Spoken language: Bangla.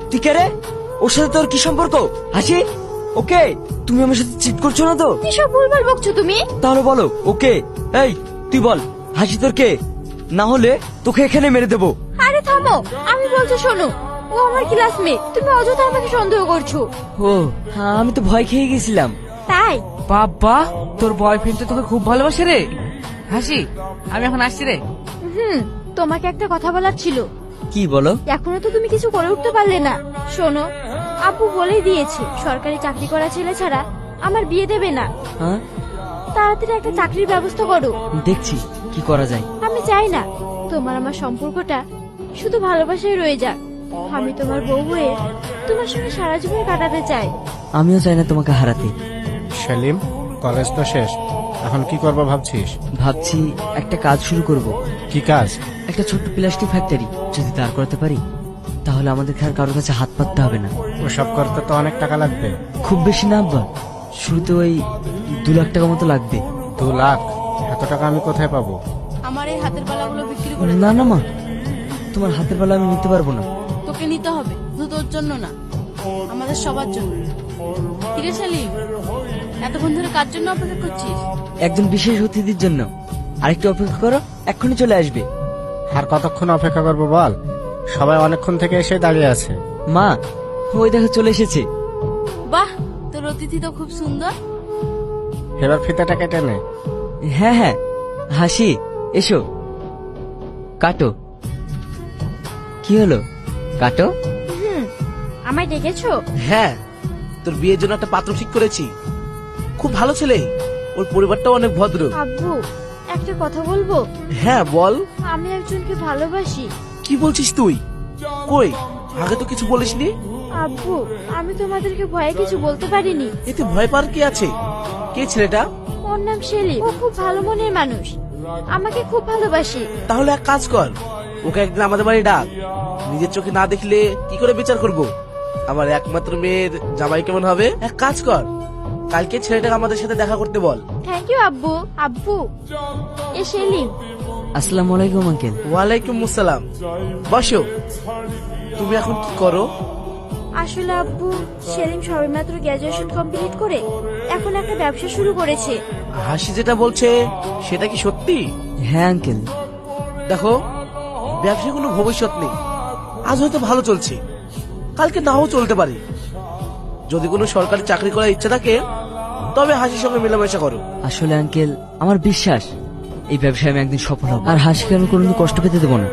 তুই কে রে? ওর সাথে তোর কি সম্পর্ক? হাসি, ওকে? তুমি আমার সাথে চিট করছো না তো? কি সব ভুলভাল বকছো তুমি? তাহলে বলো ওকে। এই তুই বল, হাসি তোর কে? না হলে তোকে এখানে মেরে দেবো। আরে থামো, আমি বলছি শোনো, ও আমার ক্লাসমেট, তুমি অযথা আমাকে সন্দেহ করছো। ও, আমি তো ভয় খেয়ে গেছিলাম। তাই? বাবা, তোর বয়ফ্রেন্ড তো তোকে খুব ভালোবাসে রে। হাসি, আমি এখন আসছি রে। তোমাকে একটা কথা বলার ছিল। কি বলো? এখনো তো তুমি কিছু করে উঠতে পারলে না। শোনো, আব্বু বলেই দিয়েছে সরকারি চাকরি করা ছেলে ছাড়া আমার বিয়ে দেবে না। হ্যাঁ, তাড়াতাড়ি একটা চাকরির ব্যবস্থা করো। দেখছি কি করা যায়। আমি চাই না তোমার আমার সম্পর্কটা শুধু ভালোবাসায় রয়ে যাক। আমি তোমার বউ হয়ে তোমার সঙ্গে সারা জীবন কাটাতে চাই। আমিও চাই না তোমাকে হারাতে। সেলিম, কলেজ তো শেষ, এখন কি করবো ভাবছিস? ভাবছি একটা কাজ শুরু করব। কি কাজ? একটা ছোট্ট প্লাস্টিক ফ্যাক্টরি যদি দাঁড় করাতে পারি, তাহলে আমাদের আর কারোর কাছে হাত পাততে হবে না। ওসব করতে তো অনেক টাকা লাগবে। খুব বেশি না আব্বা, শুরুতে ওই 2 লাখ টাকা মতো লাগবে। 2 লাখ? এত টাকা আমি কোথায় পাবো? আমার এই হাতের বালাগুলো বিক্রি করে না না মা, তোমার হাতের বেলা আমি নিতে পারবো না। তোকে নিতে হবে, শুধু তোর জন্য না, আমাদের সবার জন্য। কিরে সেলিম, এতক্ষণ ধরে কার জন্য অপেক্ষা করছিস? একজন বিশেষ অতিথির জন্য। আরেকটু অপেক্ষা করো, এক্ষুনি চলে আসবে। আর কতক্ষণ অপেক্ষা করবো বল? সবাই অনেকক্ষণ থেকে এসে দাঁড়িয়ে আছে। মা, ওই দেখো চলে এসেছে। বাহ, তোর অতিথি তো খুব সুন্দর। এবার ফিতাটা কেটে নে। হ্যাঁ হ্যাঁ, হাসি এসো, কাটো। কি হলো, কাটো। আমায় ডেকেছো? হ্যাঁ, তোর বিয়ের জন্য একটা পাত্র ঠিক করেছি। খুব ভালো ছেলে, ওর পরিবারটাও অনেক ভদ্র। আব্বু, একটা কথা বলবো? হ্যাঁ বল। আমি একজনকে ভালোবাসি। কি বলছিস তুই? কই, আগে তো কিছু বলিসনি। আব্বু, আমি তোমাদেরকে ভয়ে কিছু বলতে পারিনি। এতে ভয় পাওয়ার কি আছে? কে ছেলেটা? ওর নাম সেলিম, ও খুব ভালো মনের মানুষ, আমাকে খুব ভালোবাসে। তাহলে এক কাজ কর, ওকে একদিন আমাদের বাড়ি ডাক। নিজের চোখে না দেখলে কি করে বিচার করব? আমার একমাত্র মেয়ের জামাই কেমন হবে? এক কাজ কর, কালকে ছেলেটাকে আমাদের সাথে দেখা করতে বল। থ্যাংক ইউ আব্বু। আব্বু, এ সেলিম। আসসালামু আলাইকুম আঙ্কেল। ওয়ালাইকুম আসসালাম। বসো। তুমি এখন কি করো? আসলে আব্বু, সেলিম সবেমাত্র গ্রাজুয়েশন কমপ্লিট করে এখন একটা ব্যবসা শুরু করেছে। হাসি যেটা বলছে সেটা কি সত্যি? হ্যাঁ আঙ্কেল। দেখো, ব্যবসায় কোনো ভবিষ্যৎ নেই। আজ হয়তো ভালো চলছে, কালকে নাও চলতে পারে। যদি কোনো সরকারি চাকরি করার ইচ্ছা থাকে তবে হাসির সঙ্গে মেলামেশা করো। আসলে আঙ্কেল, আমার বিশ্বাস এই ব্যবসায় আমি একদিন সফল হব, আর হাসিকে আমি কোনোদিন কষ্ট পেতে দেবো না।